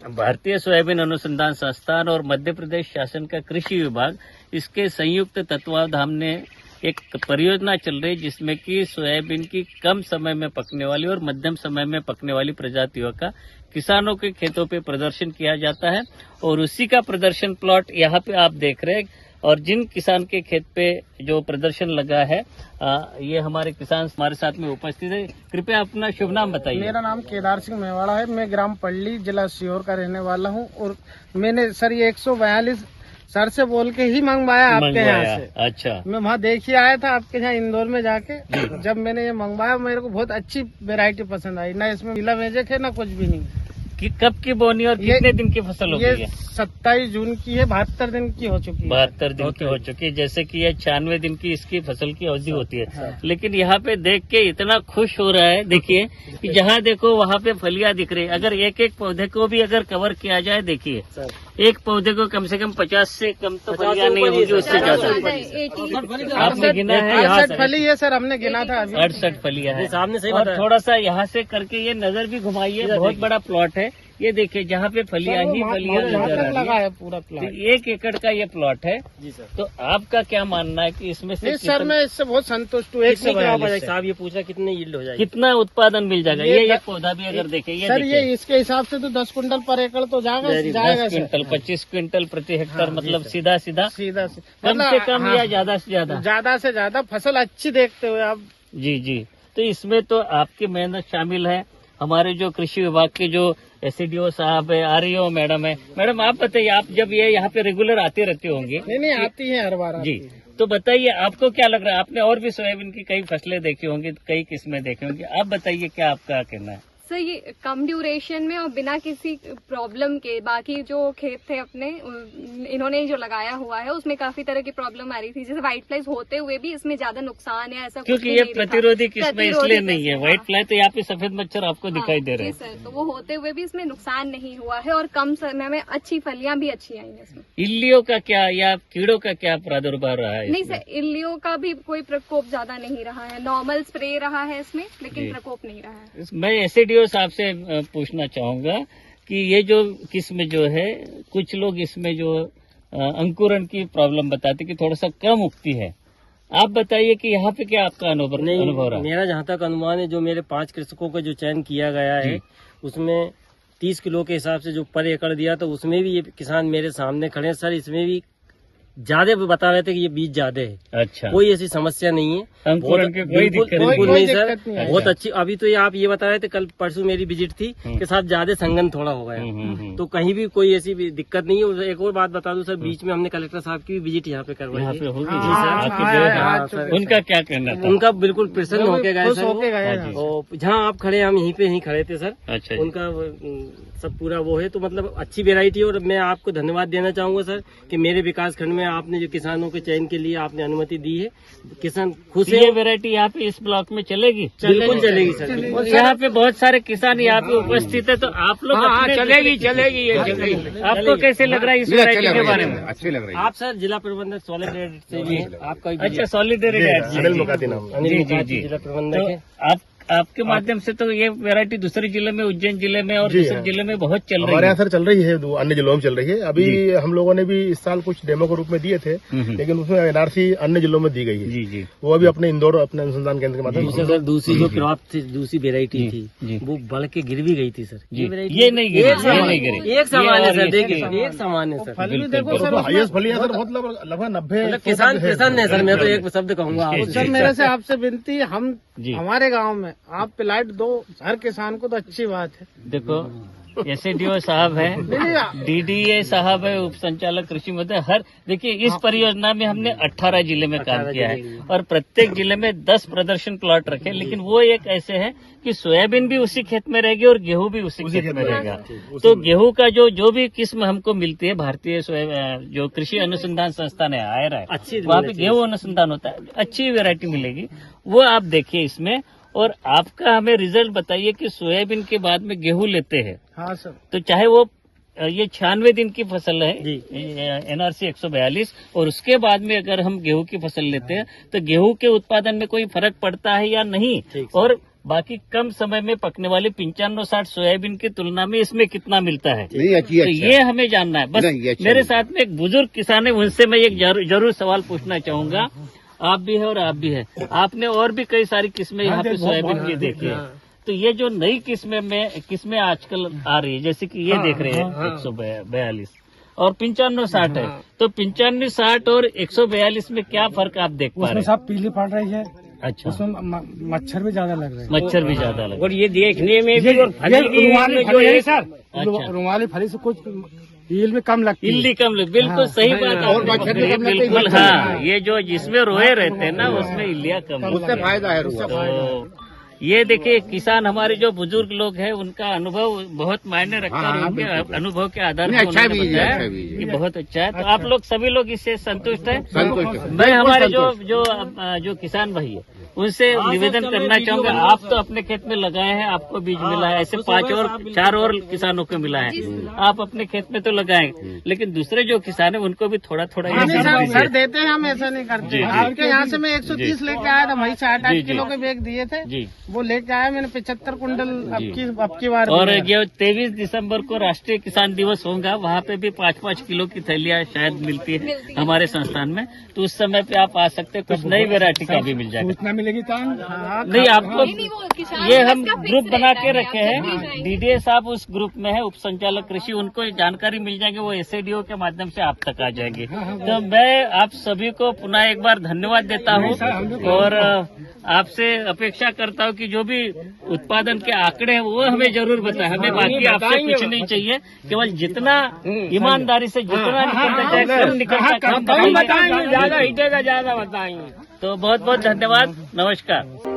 भारतीय सोयाबीन अनुसंधान संस्थान और मध्य प्रदेश शासन का कृषि विभाग इसके संयुक्त तत्वावधान में एक परियोजना चल रही है, जिसमें कि सोयाबीन की कम समय में पकने वाली और मध्यम समय में पकने वाली प्रजातियों का किसानों के खेतों पे प्रदर्शन किया जाता है। और उसी का प्रदर्शन प्लॉट यहाँ पे आप देख रहे हैं। और जिन किसान के खेत पे जो प्रदर्शन लगा है, ये हमारे किसान हमारे साथ में उपस्थित है। कृपया अपना शुभ नाम बताइए। मेरा नाम केदार सिंह मेवाड़ा है। मैं ग्राम पल्ली, जिला सीहोर का रहने वाला हूँ। और मैंने सर ये 142 सर से बोल के ही मंगवाया आपके यहाँ से। अच्छा, मैं वहाँ देखिए आया था आपके यहाँ इंदौर में जाके। जब मैंने ये मंगवाया मेरे को बहुत अच्छी वैरायटी पसंद आई। ना इसमें पीला भेजक है ना कुछ भी नहीं। कि कब की बोनी और कितने दिन की फसल हो गई है? 27 जून की है, 72 दिन की हो चुकी है। 72 दिन की हो चुकी है। जैसे कि ये 96 दिन की इसकी फसल की अवधि होती है। लेकिन यहाँ पे देख के इतना खुश हो रहा है, देखिए कि जहाँ देखो वहाँ पे फलियां दिख रही है। अगर एक एक पौधे को भी अगर कवर किया जाए, देखिए एक पौधे को कम से कम 50 से कम तो फलियां नहीं होगी, उससे ज्यादा। आपने गिना है? 68 फली है सर, हमने गिना था अभी। 68 फलियां है सामने से। और थोड़ा सा यहाँ से करके ये नजर भी घुमाइए, बहुत बड़ा प्लॉट है। ये देखिए जहाँ पे फलियां ही फलियां नजर आ रही है, पूरा प्लॉट 1 एकड़ का ये प्लॉट है जी सर। तो आपका क्या मानना है कि इसमें से सर मैं इससे बहुत संतुष्ट हूँ। साहब ये पूछा कितने यील्ड हो जाएगी, कितना उत्पादन मिल जाएगा? ये एक पौधा भी अगर देखें, ये सर ये इसके हिसाब से तो 10 क्विंटल पर एकड़ तो जाएगा 10 क्विंटल 25 क्विंटल प्रति हेक्टेयर। मतलब सीधा सीधा कम से कम या ज्यादा से ज्यादा फसल अच्छी देखते हुए आप। जी। तो इसमें तो आपकी मेहनत शामिल है। हमारे जो कृषि विभाग के जो SDO साहब है, REO मैडम है। मैडम आप बताइए, आप जब ये यहाँ पे रेगुलर आते रहते होंगे? नहीं आती है हर बार जी। तो बताइए आपको क्या लग रहा है? आपने और भी सोयाबीन की कई फसलें देखी होंगी, कई किस्में देखी होंगी। आप बताइए क्या आपका कहना है? सर ये कम ड्यूरेशन में और बिना किसी प्रॉब्लम के, बाकी जो खेत थे अपने इन्होंने जो लगाया हुआ है उसमें काफी तरह की प्रॉब्लम आ रही थी। जैसे व्हाइट फ्लाइज होते हुए भी इसमें ज्यादा नुकसान है ऐसा, क्योंकि ये प्रतिरोधी किस्म इसलिए नहीं है। व्हाइट फ्लाई तो यहाँ पे सफेद मच्छर आपको दिखाई दे रहे हैं सर। तो वो होते हुए भी इसमें नुकसान नहीं हुआ है और कम समय में अच्छी फलियां भी अच्छी आई है इसमें। इल्लियों का क्या या कीड़ों का क्या प्रादुर्भाव रहा है? नहीं सर, इल्लियों का भी कोई प्रकोप ज्यादा नहीं रहा है। नॉर्मल स्प्रे रहा है इसमें, लेकिन प्रकोप नहीं रहा है। मैं SDO साहब से पूछना चाहूंगा कि ये जो किस्म जो है, कुछ लोग इसमें जो अंकुरण की प्रॉब्लम बताते कि थोड़ा सा कम उगती है। आप बताइए कि यहाँ पे क्या आपका अनुभव रहा? मेरा जहाँ तक अनुमान है, जो मेरे 5 कृषकों का जो चयन किया गया है उसमें 30 किलो के हिसाब से जो पर एकड़ दिया, तो उसमें भी ये किसान मेरे सामने खड़े हैं सर। इसमें भी ज्यादा बता रहे थे कि ये बीज ज्यादा है। अच्छा, कोई ऐसी समस्या नहीं है, अंकुरण की बिल्कुल नहीं सर, बहुत अच्छी। अभी तो ये आप ये बता रहे थे, कल परसों मेरी विजिट थी के साथ ज्यादा संघन थोड़ा हो गया। तो कहीं भी कोई ऐसी दिक्कत नहीं है। एक और बात बता दूं सर, बीच में हमने कलेक्टर साहब की भी विजिट यहाँ पे करवाई है। उनका क्या कहना था? उनका बिल्कुल प्रसन्न होके गए सर। और जहाँ आप खड़े, हम यहीं पे खड़े थे सर। अच्छा, उनका सब पूरा वो है। तो मतलब अच्छी वेरायटी। और मैं आपको धन्यवाद देना चाहूंगा सर कि मेरे विकास खंड में आपने जो किसानों के चयन के लिए आपने अनुमति दी है, किसान खुश है। ये वेरायटी यहाँ पे इस ब्लॉक में चलेगी? बिल्कुल चलेगी सर। यहाँ पे बहुत सारे किसान यहाँ पे उपस्थित है, तो आप लोग चलेगी। आपको कैसे लग रहा है इस वेरायटी के बारे में? अच्छी लग रही है। आप सर जिला प्रबंधक सॉलिडेरिटी से भी हैं, आपका अच्छा, सॉलिडेरिटी जिला प्रबंधक है। आपके माध्यम से तो ये वैरायटी दूसरे जिले में, उज्जैन जिले में और दूसरे जिले में बहुत चल रही है। हमारे यहाँ सर चल रही है, अन्य जिलों में चल रही है। अभी हम लोगों ने भी इस साल कुछ डेमो के रूप में दिए थे, लेकिन उसमें NRC अन्य जिलों में दी गई है। जी। वो अभी अपने इंदौर अपने अनुसंधान केंद्र के माध्यम से। दूसरी जो क्रॉप थी, दूसरी वेरायटी थी, वो बढ़ के गिर भी गई थी सर। ये नहीं गिरी, एक समान है सर। देखिए एक समान है सर। हाईएस्ट फलियां सर बहुत लगभग 90। किसान प्रसन्न है सर। मैं तो एक शब्द कहूंगा सर, मेरे से आपसे विनती, हम हमारे गांव में आप पिलाइट दो हर किसान को, तो अच्छी बात है। देखो SDO साहब है, DDA साहब है, उप संचालक कृषि महोदय। हर देखिए इस परियोजना में हमने 18 जिले में काम किया है और प्रत्येक जिले में 10 प्रदर्शन प्लॉट रखे। लेकिन वो एक ऐसे है कि सोयाबीन भी उसी खेत में रहेगी और गेहूं भी उसी खेत में रहेगा। तो गेहूं का जो भी किस्म हमको मिलती है, भारतीय जो कृषि अनुसंधान संस्थान है AIRA है, वहाँ पे गेहूं अनुसंधान होता है, अच्छी वेरायटी मिलेगी। वो आप देखिए इसमें। और आपका हमें रिजल्ट बताइए कि सोयाबीन के बाद में गेहूं लेते हैं। हाँ सर। तो चाहे वो ये 96 दिन की फसल है NRC 142, और उसके बाद में अगर हम गेहूं की फसल लेते हैं तो गेहूं के उत्पादन में कोई फर्क पड़ता है या नहीं? और बाकी कम समय में पकने वाली 95-60 सोयाबीन की तुलना में इसमें कितना मिलता है, नहीं अच्छी तो ये हमें जानना है। बस नहीं, अच्छा मेरे नहीं। साथ में एक बुजुर्ग किसान है, उनसे मैं एक जरूर सवाल पूछना चाहूंगा। आप भी है और आप भी है, आपने और भी कई सारी किस्में यहाँ पे सोयाबीन की देखी है, तो ये जो नई किस्में आजकल आ रही है, जैसे कि ये देख रहे हैं 142 और 95-60 है, तो 95-60 और 142 में क्या फर्क आप देख पा रहे हैं? सब पीली पड़ रही है, अच्छा, उसमें मच्छर भी ज्यादा लग रहे हैं। मच्छर भी ज्यादा लगे और ये देखने में भी और फली रुमाली में जो फली है एक सर, अच्छा। रुमाली फली से कुछ ईल में कम लगती है। इल्ली कम लगे, बिल्कुल सही बात है, और मच्छर भी कम लगते हैं, बिल्कुल। मच्छर। हाँ, ये जो जिसमें रोए रहते हैं ना, उसमें इल्लियाँ कम उससे लगती हैं। फायदा है, उससे फायदा है। तो ये देखिए, किसान हमारे जो बुजुर्ग लोग हैं, उनका अनुभव बहुत मायने रखता है, हाँ, उनके अनुभव के आधार नहीं, पर अच्छा उन्होंने बीज है, बताया अच्छा बीज है। कि बहुत अच्छा है। तो आप लोग सभी लोग इससे संतुष्ट हैं? संतुष्ट है। मैं हमारे बिल्कुल जो किसान भाई है उनसे निवेदन करना चाहूंगा, आप तो अपने खेत में लगाए हैं, आपको बीज मिला है, ऐसे 4 और किसानों को मिला है, आप अपने खेत में तो लगाएं, लेकिन दूसरे जो किसान है उनको भी थोड़ा थोड़ा सर देते हैं, हम ऐसा नहीं करते। जी। आपके यहाँ से मैं 130 लेके आया था, वही 60-8 जी। किलो के बैग दिए थे, जी। वो लेके आया मैंने 75 कुंटल जी। अब की बार और दिया। ये 23 दिसंबर को राष्ट्रीय किसान दिवस होगा, वहाँ पे भी 5-5 किलो की थैलियाँ शायद मिलती है हमारे संस्थान में, तो उस समय पे आप आ सकते हैं, कुछ नई वेरायटी का भी मिल जाएगा। सूचना मिलेगी तो नहीं, आपको ये हम ग्रुप बना के रखे हैं, डीडीए साहब उस ग्रुप में है, उप संचालक कृषि, उनको जानकारी मिल जाएगी, वो एसएडीओ के माध्यम से आप तक आ जाएगी। तो मैं आप सभी को पुनः एक बार धन्यवाद देता हूँ और आपसे अपेक्षा करता हूँ कि जो भी उत्पादन के आंकड़े हैं वो हमें जरूर बताएं, हमें बाकी आपसे कुछ नहीं चाहिए, केवल जितना ईमानदारी से जितना निकलना चाहे कम निकलता कम बताएंगे, ज्यादा हिटेगा ज्यादा बताएंगे। तो बहुत बहुत धन्यवाद, नमस्कार।